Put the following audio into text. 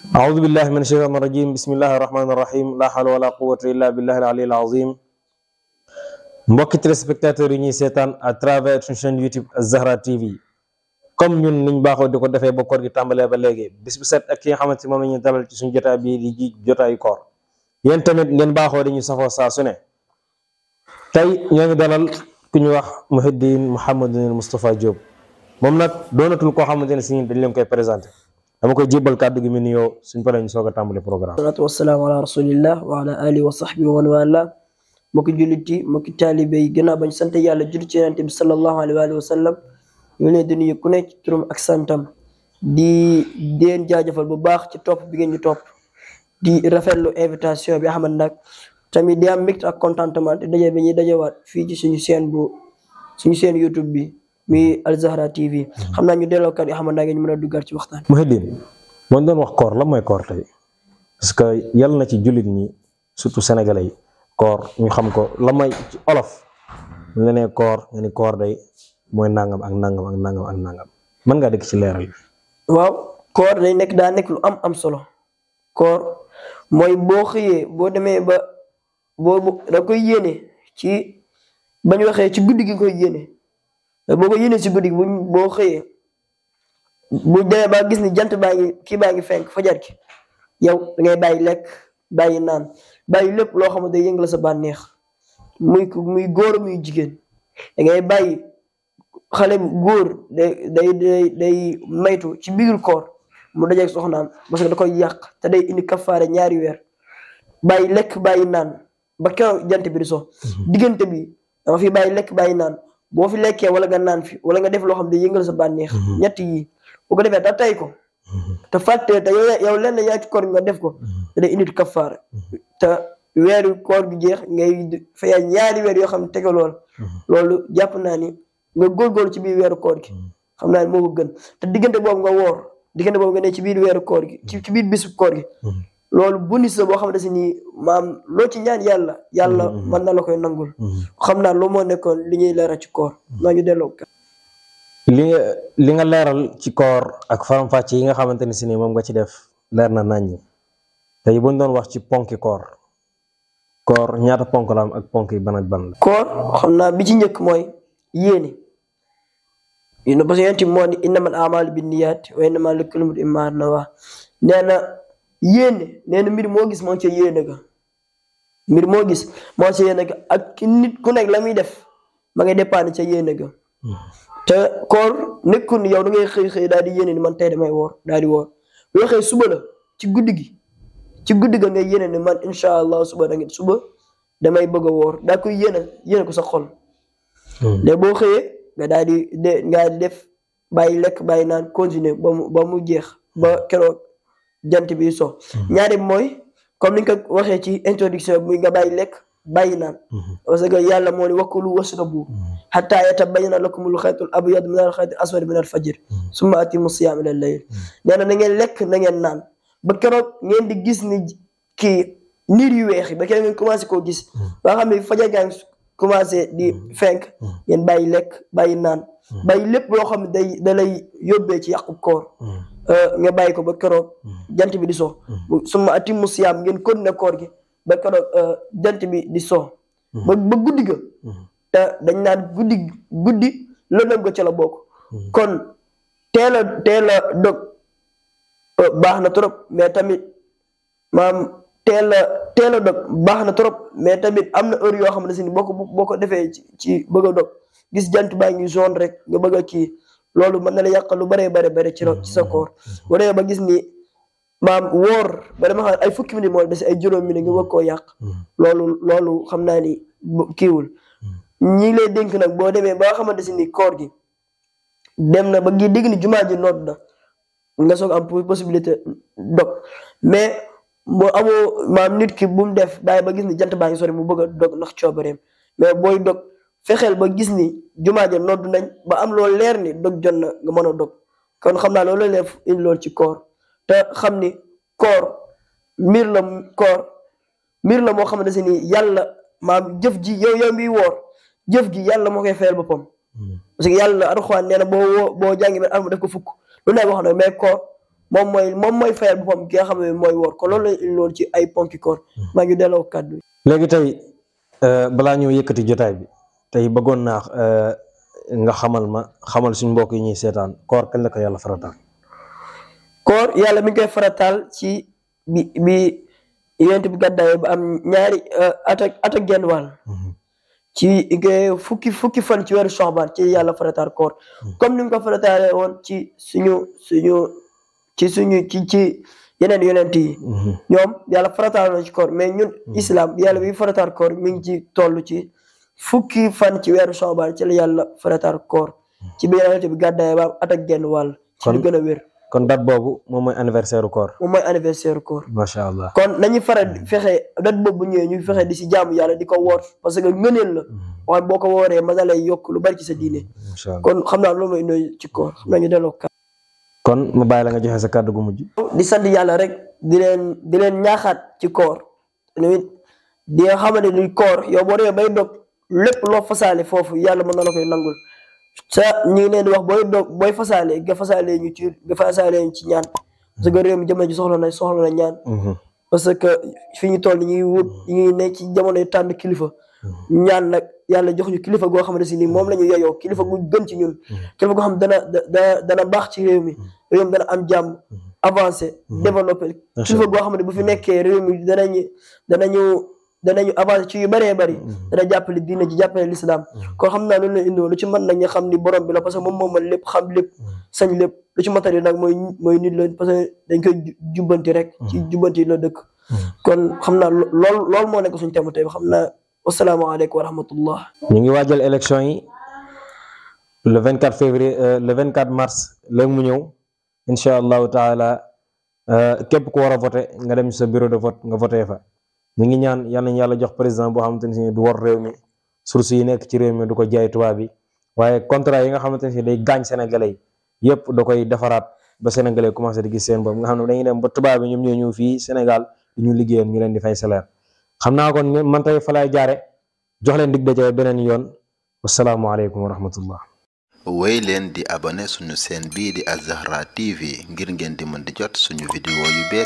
أعوذ بالله من الشيطان الرجيم بسم الله الرحمن الرحيم لا حول ولا قوة إلا بالله العلي العظيم mbokki téléspectateurs yi ñuy seetaan à travers suñu chaîne YouTube Az-Zahra TV comme ñun niñ baaxoo di ko defee ba koor gi tàmbalee ba léegi bis bu set ak ki nga xamante moom la ñuy dalal ci suñu jotaay bii di jotaayu koor yéen tamit ngeen baaxoo di ñu safoo saa su ne tey ñoo ngi dalal ku ñu wax Mouhidine Mouhamadou Moustapha Diop moom nag doonatul koo xamante ne si dañ leen koy présenté dama koy jébbal kàddu gi mu nuyoo suñ paree ñu soog a tàmbali programme. salaatu wasalaamu ala rasulillah wa ala alihi wa sahbihi wa man wala mbokki jullit yi mbokki taalibe yi gannaaw bañ sant yàlla julli ci yonent bi sallallahu alayhi wa sallam ñu leen di nuyu ku nekk ci turam ak santam di leen jaajëfal bu baax ci topp bi ngeen ñu topp di rafetlu invitation bi Ahmad nag tamit di am mbégte ak contentement te daje bi ñuy dajewaat fii ci suñu chaîne YouTube bi muy Az-Zahra TV xam naa ñu delloo kat yi Ahmad nag ñu mën a duggaat ci waxtaan. Mouhidine moo doon wax koor la mooy koor tey parce que yàlla na ci jullit ñi surtout sénégalais yi koor ñu xam ko la mooy ci olof nga ne koor nga ni koor day mooy nangam ak nangam ak nangam ak nangam mën ngaa dëkk ci leeral yi. waaw koor day nekk daa nekk lu am solo koor mooy boo xëyee boo demee ba boo da koy yéene ci bañ waxee ci guddi gi koy yéene boo ko yéene ci guddi gi boo xëyee bu demee ba gis ni jant baa ngi fenk fajar ki yow da ngay bàyyi lekk bàyyi naan bàyyi lépp loo xamante day yëngal sa bànneex muy góor muy jigéen da ngay bàyyi xale góor day maytu ci biir koor mu dajeeg soxnaam parce que da koy yàq te day indi kafaare ñaari weer bàyyi lekk bàyyi naan ba keroog jant bi di so diggante bi dama fi bàyyi lekk bàyyi naan boo fi lekkee wala nga naan fi wala nga def loo xam ne yëngal sa bànneex ñett yi bu ko defee te tey ko te fàtte te yow lenn yaa ci koor nga def ko te day indi kafaara te weeru koor gi jeex ngay faya ñaari weer yoo xam ne tege loolu jàpp naa ni nga góorgóorlu ci biir weeru koor gi xam naa ni moo ko gën te diggante boobu nga woor diggante boobu nga ne ci biir weeru koor gi ci biir bisu koor gi loolu bonus la boo xam ne si nii maam loo ci ñaan yàlla mën na la koy nangul xam naa loo moo nekkoon li ñuy leeral ci koor maa ngi delloo li nga leeral ci koor ak faram-fàcce yi nga xamante ne si nii moom nga ci def leer na naññi tey buñ doon wax ci ponki koor ñaata ponk la am ak ponk yi ban ak ban la. koor xam naa bi ci njëkk mooy yéene parce que yonent moo ni innamal a'maalu binniyaat wa innamaa likulli imri'in maa nawaa nee na yéene nee na mbir moo gis moo ci yéene ga mbir moo gis moo ci yéene ga ak nit ku nekk la muy def ma ngay dépendre ca yéene ga te koor nekkul ni yow da ngay xëy daal di yéene ni man tey damay woor daal di woor yoo xëy suba la ci guddi ga ngay yéene ni man incha allah suba damay bëgg a woor daa koy yéene ko sa xol léegi boo xëyee nga daal di def bàyyi lekk bàyyi naan continuer ba mu jeex ba keroog jant bi so ñaari mooy comme ni nga ko waxee ci introduction bi nga bàyyi lekk bàyyi naan parce que yàlla moo ni wakulu washrabu hatta yatabayyana lakumul xaytul abyad minal xaytil aswad minal fajr summa atimu siyaam ilal layl nee na ngeen lekk na ngeen naan ba keroog ngeen di gis ni kii niir yu weex yi ba keroog ngeen commencé koo gis ba xam ne fajar gaa ngi commencé di fenk ngeen bàyyi lekk bàyyi naan bàyyi lépp loo xam ne da lay yóbbee ci yàqu koor nga bàyyi ko ba keroog jant bi di so summa atimu siyaam ngeen continuer koor gi ba keroog jant bi di so ba guddi ga te dañ naan guddi lëndëm ga ca la bokk kon teel a dog baax na trop mais tamit maam teel a dog baax na trop mais tamit am na heure yoo xam ne si ni boo ko defee ci bëgg a dog gis jant baa ngi jaune rek nga bëgg a kii loolu mën na la yàq lu bare ci sa koor boo demee ba gis ni maam woor ba dama xam ay fukki minute moo des ay juróom minute nga bëgg koo yàq loolu xam naa ni kiiwul ñi ngi lay dénk nag boo demee ba nga xamante si ni koor gi dem na ba ngi dégg ni jumaa ji nodd na nga soog am possibilité dog mais boo amoo maam nit ki bu mu def bàyyi ba gis ni jant baa ngi sori mu bëgg a dog ndax coobareem mais booy dog fexeel ba gis ni jumaa ja nodd nañ ba am loolu leer ni dog jot na nga mën a dog kon xam naa loolu leef indi loolu ci koor te xam ni koor mbir la moo xamante si ni yàlla maam jëf ji yow miy woor jëf gi yàlla moo koy fayal boppam parce que yàlla Alxuraan nee na boo jàngi men alma def ko fukk lu ne wax na mais koor moom mooy fayal boppam ki nga xam ne mooy woor kon loolu lañ indi loolu ci ay ponki koor maa ngi delloo kàddu léegi tey balaa ñëw yëkkati jotaay bi tey bëggoon naa nga xamal suñ mbokk yi ñuy seetaan koor kañ la ko yàlla farataal. koor yàlla mi ngi koy farataal ci bi yonent bi gàddaay ba am ñaari at ak genn wàll ci fukki fan ci weeru Sha'ban ci yàlla farataal koor comme ni mu ko farataale woon ci yeneen yonent yi ñoom yàlla farataal na ci koor mais ñun islam yàlla bi farataal koor mi ngi ci toll ci fukki fan ci weeru Sha'ban ci la yàlla farataal koor ci biir yonent bi gàddaay ba am at ak genn wàll ci lu gën a wér kon date boobu moom mooy anniversaire koor. moom mooy anniversaire koor. macha allah kon nañu faral fexe date boobu bu ñëwee ñu fexe di si jaamu yàlla di ko woor parce que ngëneel la waaye boo ko wooree mën na lay yokk lu bari ci sa diine. macha allah kon xam naa loolu mooy indoo ci koor xam naa ñu delloo kàddu. kon ma bàyyi la nga joxe sa kàddu gu mujj. di sant yàlla rek di leen ñaaxaat ci koor tamit di nga xamante ni koor yow boo demee bay dog lépp loo fasaale foofu yàlla mën na la koy nangul. sa ñu ngi leen di wax booy fasaale nga fasaale ñu ci ñaan parce que réew mi jamono ji soxla na ñaan parce que fi ñu toll ñuy ngi ne ci jamonoy tànn kilifa ñaan nag yàlla jox ñu kilifa goo xamante si ni moom la ñu yeyoo kilifa gu gën ci ñun kilifa goo xam dana baax ci réew mi dana am jàmm avancé développé kilifa goo xam ne bu fi nekkee réew mi danañu avancé ci yu bëree bëri dana jàppale diine ji jàppale l'islam kon xam naa loolu la indoo lu ci mën nag ñu xam ni borom bi la parce que moom man lépp xam lépp sañ lépp lu ci matari nag mooy nit la parce que dañ koy jubbanti rek ci jubbanti la dëkk kon xam naa loolu moo nekk suñu thème tey xam naa wasalaamaaleykum wa rahmatullah ñu ngi waajal élection yi le 24 février le 24 mars léegi mu ñëw incha allahu taala képp ku war a voté nga dem sa bureau de vote nga voté fa ñu ngi ñaan yal nañu yàlla jox président boo xamante ne du war réew mi source yi nekk ci réew mi du ko jaay tubaab bi waaye contrat yi nga xamante ne day gaañ sénégalais yi yëpp da koy defaraat ba sénégalais commencé di gis seen bopp nga xam ne dañuy dem ba tubaab bi ñoom ñoo ñëw fii Sénégal du ñu liggéeyal ñu leen di fay salaire xam naa kon man tey fa laay jaare jox leen dig daje beneen yoon wasalaamualeykum wa rahmatullah. wéy leen di abonné suñu chaîne bii di Al Zahra TV ngir ngeen di mën di jot suñu vidéo yu bees